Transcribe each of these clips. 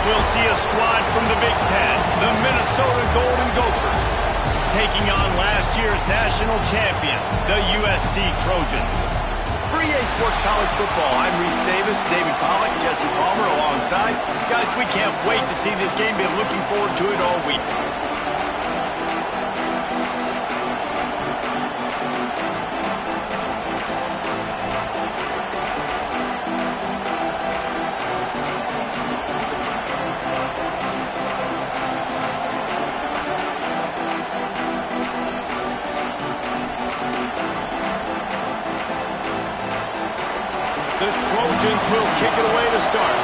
We'll see a squad from the Big Ten, the Minnesota Golden Gophers, taking on last year's national champion, the USC Trojans. For EA Sports College Football, I'm Reese Davis, David Pollack, Jesse Palmer alongside. Guys, we can't wait to see this game. Been looking forward to it all week. The Trojans will kick it away to start.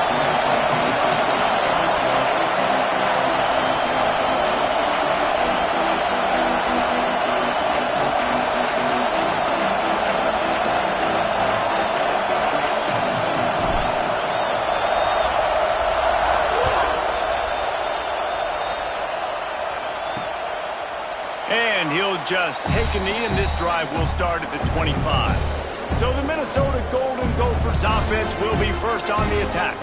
And he'll just take a knee, and this drive will start at the 25. So the Minnesota Golden Gophers offense will be first on the attack.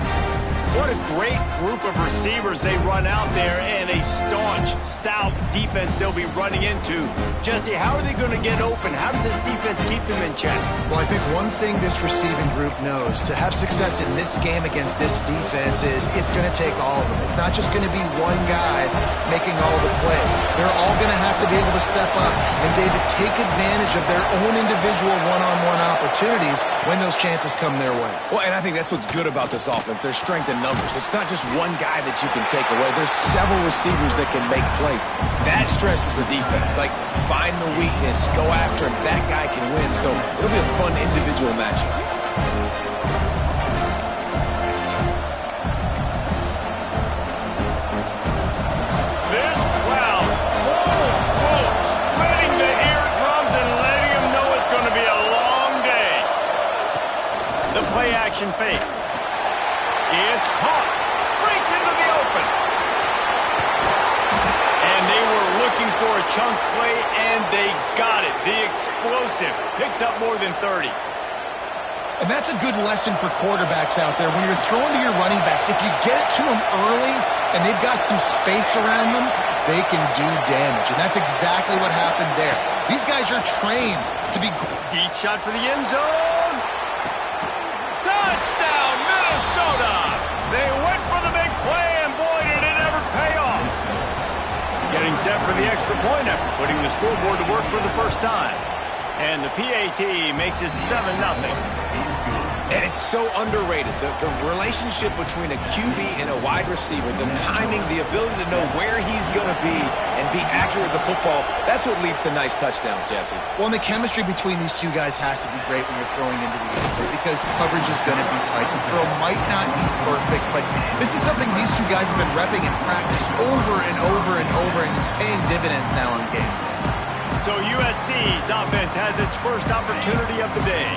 What a great group of receivers they run out there, and a staunch, stout defense they'll be running into. Jesse, how are they going to get open? How does this defense keep them in check? Well, I think one thing this receiving group knows, to have success in this game against this defense, is it's going to take all of them. It's not just going to be one guy making all the plays. They're all going to have to be able to step up and, David, take advantage of their own individual one-on-one opportunities when those chances come their way. Well, and I think that's what's good about this offense. Their strength in numbers. It's not just one guy that you can take away. There's several receivers that can make plays. That stresses the defense. Like, find the weakness, go after him. That guy can win. So it'll be a fun individual matchup. This crowd, full throat, spreading the eardrums and letting them know it's going to be a long day. The play action fake. It's caught. Breaks into the open. And they were looking for a chunk play, and they got it. The explosive picks up more than 30. And that's a good lesson for quarterbacks out there. When you're throwing to your running backs, if you get it to them early and they've got some space around them, they can do damage. And that's exactly what happened there. These guys are trained to be... Deep shot for the end zone. Touchdown, Minnesota! They went for the big play, and boy, did it ever pay off. Getting set for the extra point after putting the scoreboard to work for the first time. And the PAT makes it 7-0. And it's so underrated. The relationship between a QB and a wide receiver, the timing, the ability to know where he's going to be and be accurate with the football, that's what leads to nice touchdowns, Jesse. Well, and the chemistry between these two guys has to be great when you're throwing into the end zone, because coverage is going to be tight. The throw might not be perfect, but this is something these two guys have been repping in practice over and over and over, and it's paying dividends now on game. So USC's offense has its first opportunity of the day.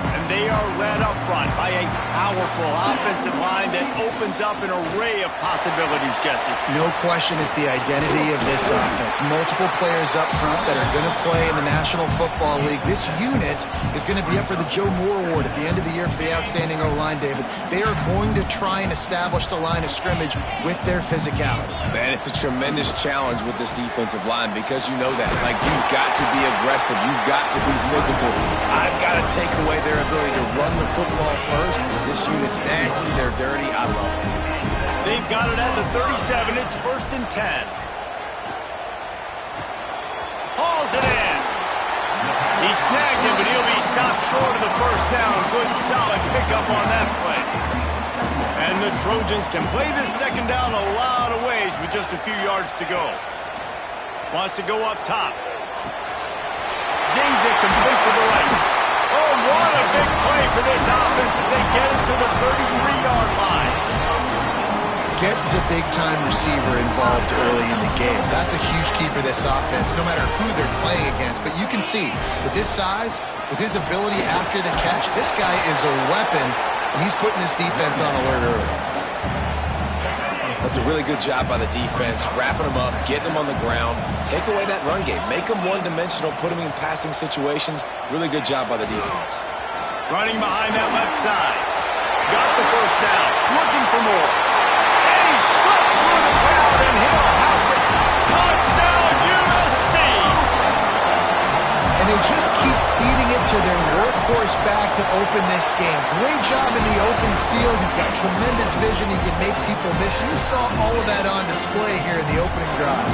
And they are led up front by a powerful offensive line that opens up an array of possibilities, Jesse. No question it's the identity of this offense. Multiple players up front that are going to play in the National Football League. This unit is going to be up for the Joe Moore Award at the end of the year for the outstanding O-line, David. They are going to try and establish the line of scrimmage with their physicality. Man, it's a tremendous challenge with this defensive line, because you know that. Like, you've got to be aggressive. You've got to be physical. I've got to take away their ability to run the football first. This unit's nasty. They're dirty. I love it. They've got it at the 37. It's 1st and 10. Hauls it in. He snagged him, but he'll be stopped short of the first down. Good, solid pickup on that play. And the Trojans can play this second down a lot of ways with just a few yards to go. Wants to go up top. Zings it complete to the right. Oh, what a big play for this offense as they get it to the 33-yard line. Get the big-time receiver involved early in the game. That's a huge key for this offense, no matter who they're playing against. But you can see, with his size, with his ability after the catch, this guy is a weapon, and he's putting this defense on alert early. That's a really good job by the defense, wrapping them up, getting them on the ground, take away that run game, make them one-dimensional, put them in passing situations. Really good job by the defense. Running behind that left side. Got the first down, looking for more. And he back to open this game. Great job in the open field. He's got tremendous vision. He can make people miss. You saw all of that on display here in the opening drive.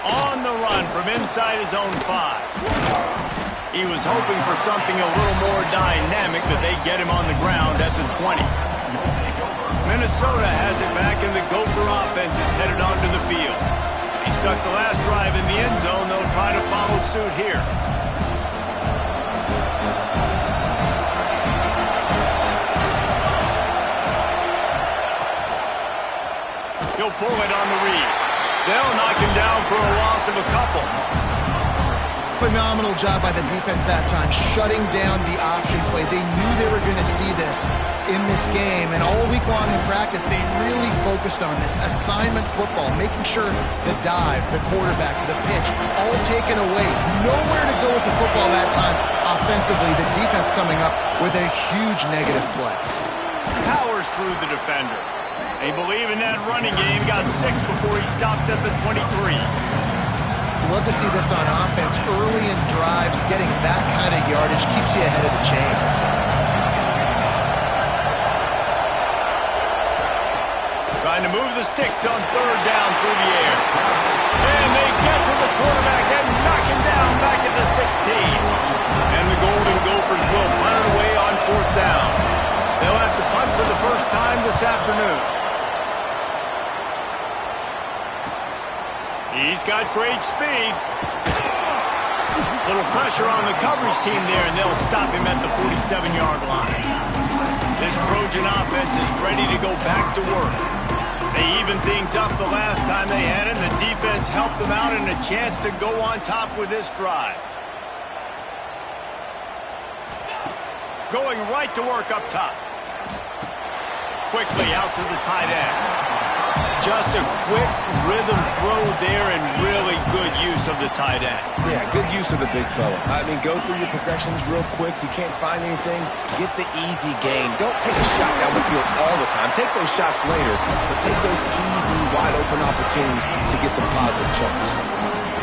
On the run from inside his own 5. He was hoping for something a little more dynamic, but they get him on the ground at the 20. Minnesota has it back, and the Gopher offense is headed onto the field. He stuck the last drive in the end zone. They'll try to follow suit here. He'll pull it on the read. They'll knock him down for a loss of a couple. Phenomenal job by the defense that time, shutting down the option play. They knew they were going to see this in this game, and all week long in practice, they really focused on this. Assignment football, making sure the dive, the quarterback, the pitch, all taken away. Nowhere to go with the football that time offensively. The defense coming up with a huge negative play. Powers through the defender. They believe in that running game. Got 6 before he stopped at the 23. Love to see this on offense. Early in drives, getting that kind of yardage keeps you ahead of the chains. Trying to move the sticks on 3rd down through the air. And they get to the quarterback and knock him down back at the 16. And the Golden Gophers will punt it away on 4th down. They'll have to punt for the first time this afternoon. He's got great speed. Little pressure on the coverage team there, and they'll stop him at the 47-yard line. This Trojan offense is ready to go back to work. They evened things up the last time they had it, and the defense helped them out and a chance to go on top with this drive. Going right to work up top. Quickly out to the tight end. Just a quick rhythm throw there and really good use of the tight end. Yeah, good use of the big fella. I mean, go through your progressions real quick. You can't find anything. Get the easy gain. Don't take a shot down the field all the time. Take those shots later, but take those easy, wide-open opportunities to get some positive chunks.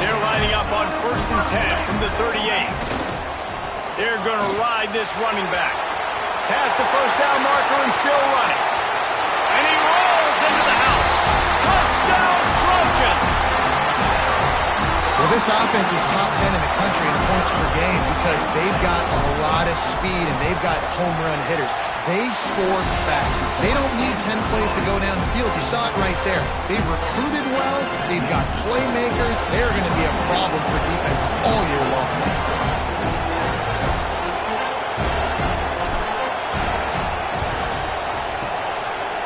They're lining up on 1st and 10 from the 38. They're going to ride this running back. Past the 1st down marker and still running. And he rolls into the house. Touchdown, Trojans! Well, this offense is top 10 in the country in points per game because they've got a lot of speed and they've got home run hitters. They score fast. They don't need 10 plays to go down the field. You saw it right there. They've recruited well. They've got playmakers. They're going to be a problem for defenses all year long.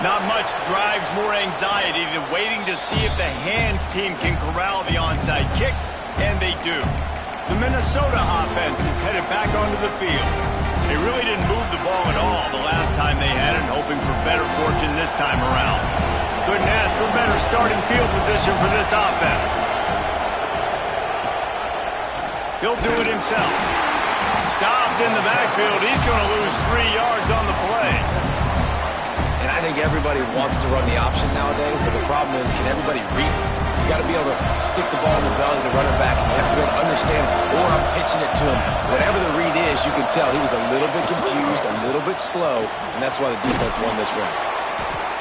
Not much drives more anxiety than waiting to see if the hands team can corral the onside kick, and they do. The Minnesota offense is headed back onto the field. They really didn't move the ball at all the last time they had it, hoping for better fortune this time around. Couldn't ask for better starting field position for this offense. He'll do it himself. Stopped in the backfield. He's going to lose 3 yards on the play. And I think everybody wants to run the option nowadays, but the problem is, can everybody read it? You got to be able to stick the ball in the belly of the running back, and you have to be able to understand, or I'm pitching it to him. Whatever the read is, you can tell he was a little bit confused, a little bit slow, and that's why the defense won this round.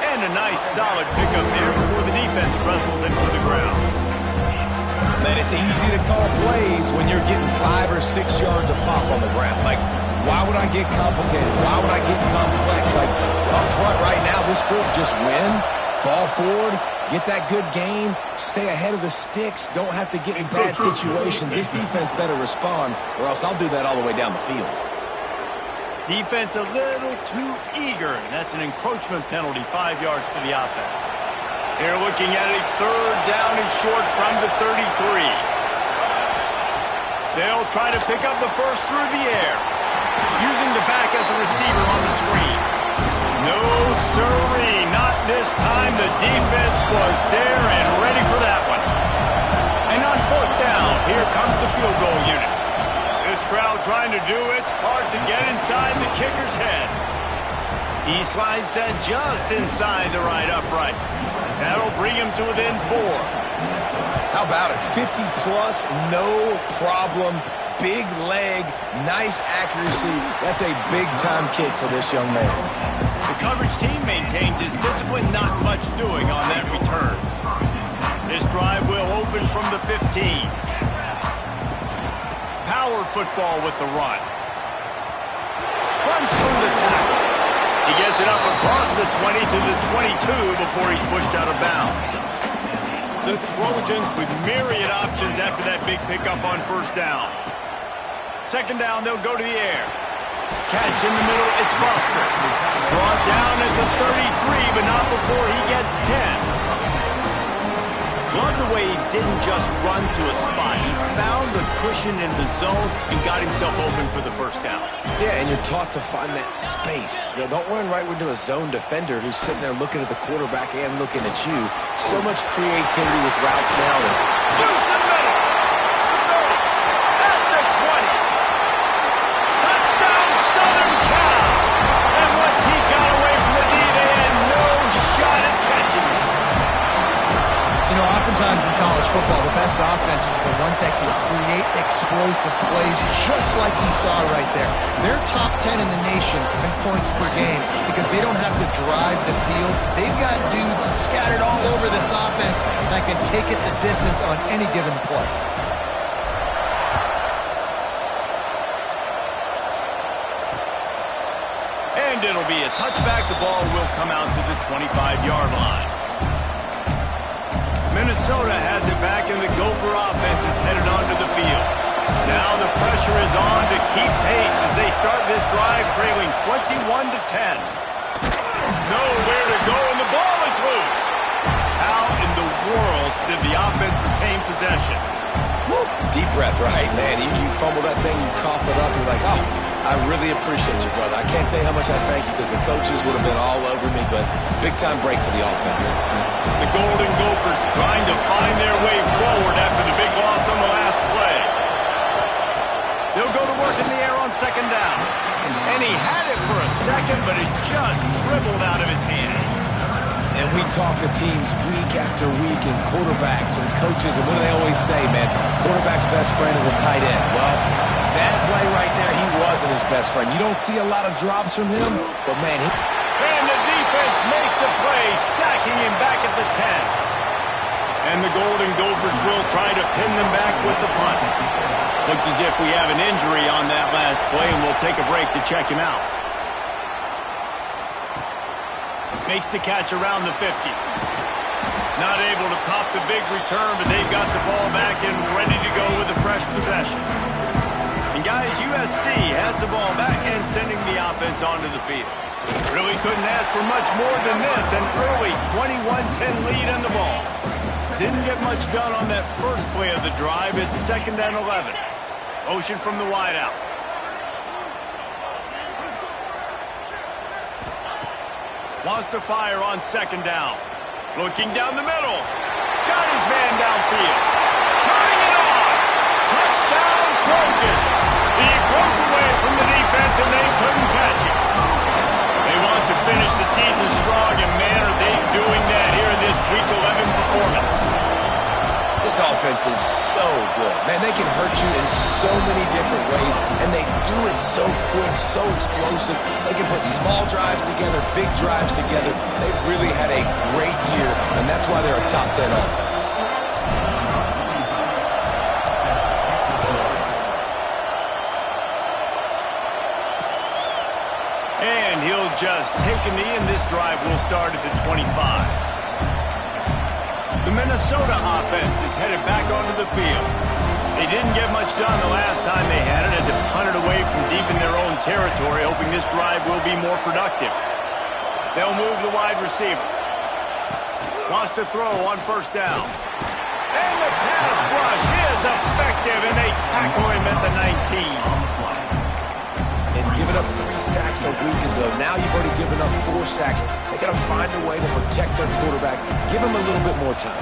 And a nice, solid pickup there before the defense wrestles him to the ground. Man, it's easy to call plays when you're getting 5 or 6 yards of pop on the ground. Like, why would I get complicated? Why would I get complex? Like, up front right now, this group just win, fall forward, get that good gain, stay ahead of the sticks, don't have to get in bad situations. This defense better respond, or else I'll do that all the way down the field. Defense a little too eager, and that's an encroachment penalty, 5 yards for the offense. They're looking at a 3rd down and short from the 33. They'll try to pick up the first through the air, using the back as a receiver on the screen. No, sirree, not this time. The defense was there and ready for that one. And on 4th down, here comes the field goal unit. This crowd trying to do its part to get inside the kicker's head. He slides that just inside the right upright. That'll bring him to within 4. How about it? 50-plus, no problem. Big leg, nice accuracy. That's a big-time kick for this young man. The coverage team maintains his discipline, not much doing on that return. This drive will open from the 15. Power football with the run. Runs through the tackle. He gets it up across the 20 to the 22 before he's pushed out of bounds. The Trojans with myriad options after that big pickup on first down. Second down, they'll go to the air. Catch in the middle, it's Foster. Brought down at the 33, but not before he gets 10. Love the way he didn't just run to a spot. He found the cushion in the zone and got himself open for the first down. Yeah, and you're taught to find that space. You know, don't run right into a zone defender who's sitting there looking at the quarterback and looking at you. So much creativity with routes now. Loose in the middle. At the 20. Touchdown, Southern Cal. And once he got away from the D, they had no shot at catching him. You know, oftentimes in college football, the best offenses are the ones that can create explosive plays, just like you saw right there. They're top 10 in the nation in points per game because they don't have to drive the field. They've got dudes scattered all over this offense that can take it the distance on any given play. And it'll be a touchback. The ball will come out to the 25-yard line. Minnesota has it back, and the Gopher offense is headed onto the field. Now the pressure is on to keep pace as they start this drive trailing 21 to 10. Nowhere to go, and the ball is loose. How in the world did the offense retain possession? Woo. Deep breath, right, man? You fumble that thing, you cough it up, you're like, oh, I really appreciate you, brother. I can't tell you how much I thank you because the coaches would have been all over me, but big-time break for the offense. The Golden Gophers trying to find their way forward after the big loss on the last play. They'll go to work in the air on second down. And he had it for a second, but it just dribbled out of his hands. And we talk to teams week after week and quarterbacks and coaches, and what do they always say, man? Quarterback's best friend is a tight end. Well, that play right there, he wasn't his best friend. You don't see a lot of drops from him, but, man, And the defense makes a play, sacking him back at the 10. And the Golden Gophers will try to pin them back with the punt. Looks as if we have an injury on that last play, and we'll take a break to check him out. Makes the catch around the 50. Not able to pop the big return, but they've got the ball back and ready to go with a fresh possession. And guys, USC has the ball back and sending the offense onto the field. Really couldn't ask for much more than this. An early 21-10 lead on the ball. Didn't get much done on that first play of the drive. It's 2nd and 11. Motion from the wideout. Wants to fire on 2nd down. Looking down the middle. Got his man downfield. Turning it on. Touchdown, Trojan. He broke away from the defense and they couldn't catch him. They want to finish the season strong, and man, are they doing that here in this Week 11 performance. this offense is so good. Man, they can hurt you in so many different ways, and they do it so quick, so explosive. They can put small drives together, big drives together. They've really had a great year, and that's why they're a top 10 offense. And he'll just take a knee, and this drive will start at the 25. The Minnesota offense is headed back onto the field. They didn't get much done the last time they had it, had to punt it away from deep in their own territory, hoping this drive will be more productive. They'll move the wide receiver. Wants to throw on first down. And the pass rush is effective, and they tackle him at the 19. And giving up 3 sacks a week ago. Now you've already given up 4 sacks. They got to find a way to protect their quarterback. Give him a little bit more time.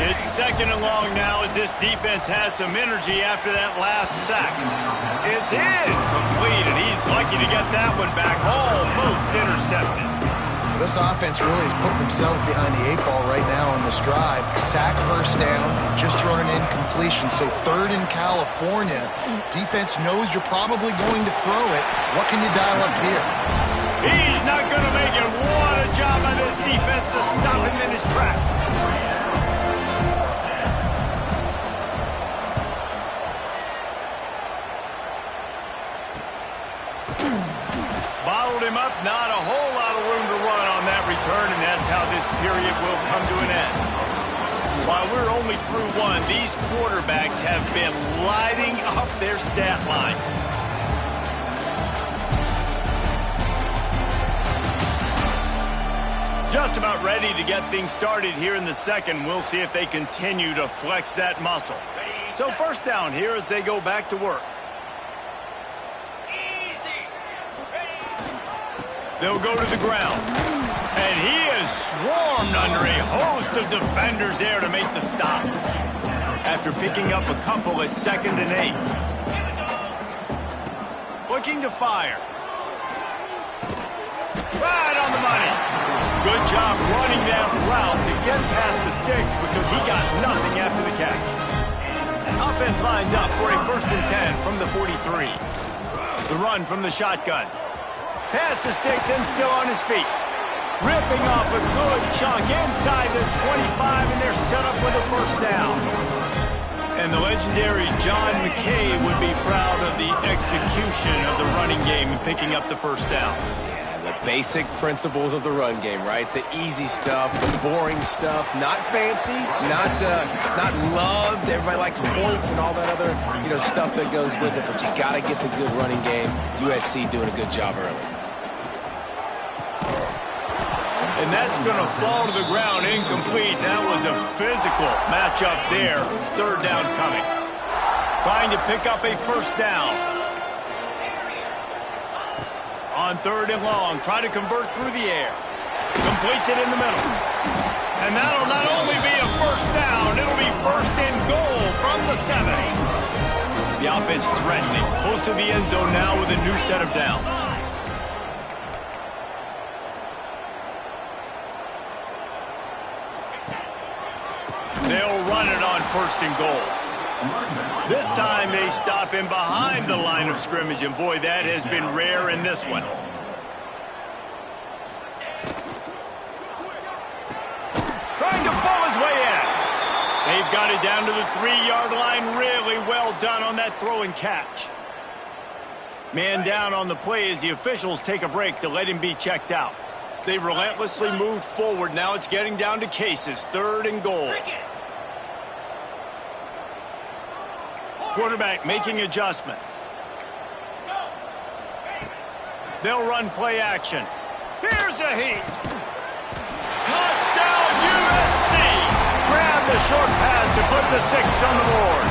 It's 2nd and long now as this defense has some energy after that last sack. It's incomplete, and he's lucky to get that one back. Almost intercepted. This offense really is putting themselves behind the 8 ball right now on this drive. Sack first down, just thrown an incompletion, so 3rd in California. Defense knows you're probably going to throw it. What can you dial up here? He's not going to make it. What a job by this defense to stop him in his tracks. Bottled him up, not a whole lot of room to run on that return, and that's how this period will come to an end. While we're only through one, these quarterbacks have been lighting up their stat lines. Just about ready to get things started here in the second. We'll see if they continue to flex that muscle. So first down here as they go back to work. They'll go to the ground. And he is swarmed under a host of defenders there to make the stop. After picking up a couple at 2nd and 8. Looking to fire. Right on the money. Good job running that route to get past the sticks because he got nothing after the catch. Offense lines up for a 1st and 10 from the 43. The run from the shotgun. Past the sticks and still on his feet. Ripping off a good chunk inside the 25, and they're set up with a 1st down. And the legendary John McKay would be proud of the execution of the running game and picking up the 1st down. Yeah, the basic principles of the run game, right? The easy stuff, the boring stuff, not fancy, not loved. Everybody likes points and all that other, stuff that goes with it, but you got to get the good running game. USC doing a good job early. And that's going to fall to the ground incomplete. That was a physical matchup there. 3rd down coming. Trying to pick up a 1st down. On 3rd and long, try to convert through the air. Completes it in the middle. And that'll not only be a 1st down, it'll be 1st and goal from the 7. The offense threatening. Close to the end zone now with a new set of downs. They'll run it on 1st and goal. This time they stop him behind the line of scrimmage, and boy, that has been rare in this one. Trying to pull his way in. They've got it down to the 3-yard line. Really well done on that throw and catch. Man down on the play as the officials take a break to let him be checked out. They relentlessly moved forward. Now it's getting down to cases. 3rd and goal. Quarterback making adjustments. They'll run play action. Here's a heat. Touchdown USC. Grab the short pass to put the 6 on the board.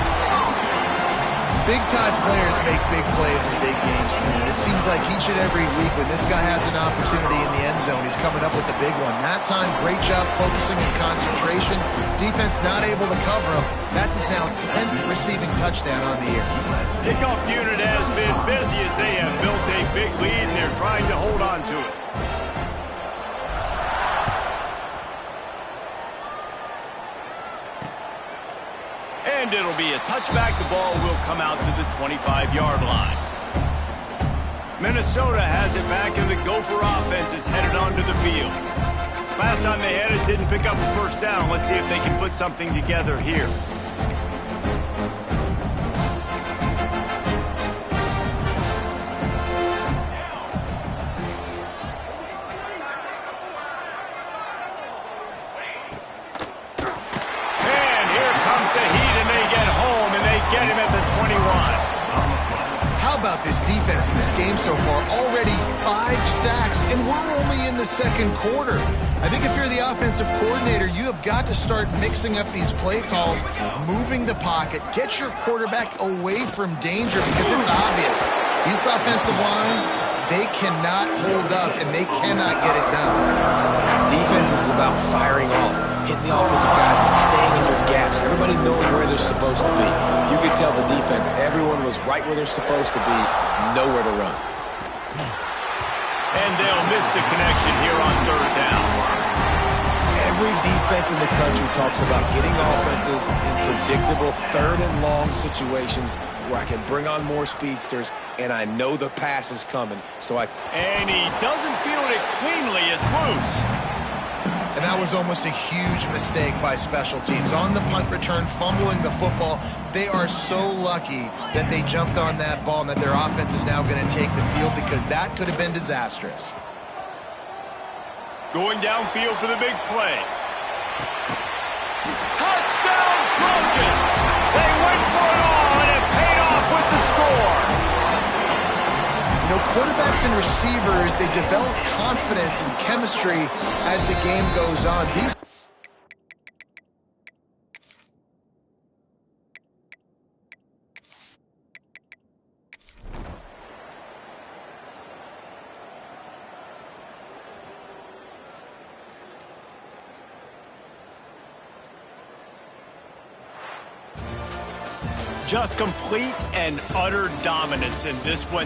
Big-time players make big plays in big games, man. It seems like each and every week when this guy has an opportunity in the end zone, he's coming up with the big one. That time, great job focusing and concentration. Defense not able to cover him. That's his now 10th receiving touchdown on the year. Kickoff unit has been busy as they have built a big lead, and they're trying to hold on to it. And it'll be a touchback. The ball will come out to the 25-yard line. Minnesota has it back, and the Gopher offense is headed onto the field. Last time they had it, didn't pick up a 1st down. Let's see if they can put something together here. Get him at the 21. How about this defense in this game so far? Already 5 sacks, and we're only in the 2nd quarter. I think if you're the offensive coordinator, you have got to start mixing up these play calls, moving the pocket, get your quarterback away from danger because it's obvious. This offensive line, they cannot hold up, and they cannot get it done. Defense is about firing off, hitting the offensive guys and staying in their gaps. Everybody knowing where they're supposed to be. You could tell the defense, everyone was right where they're supposed to be, nowhere to run. And they'll miss the connection here on third down. Every defense in the country talks about getting offenses in predictable third and long situations where I can bring on more speedsters and I know the pass is coming. And he doesn't field it cleanly. It's loose. And that was almost a huge mistake by special teams. On the punt return, fumbling the football, they are so lucky that they jumped on that ball and that their offense is now going to take the field, because that could have been disastrous. Going downfield for the big play. Touchdown Trojans! They went for it all, and it paid off with the score. You know, quarterbacks and receivers, they develop confidence and chemistry as the game goes on. Just complete and utter dominance in this one.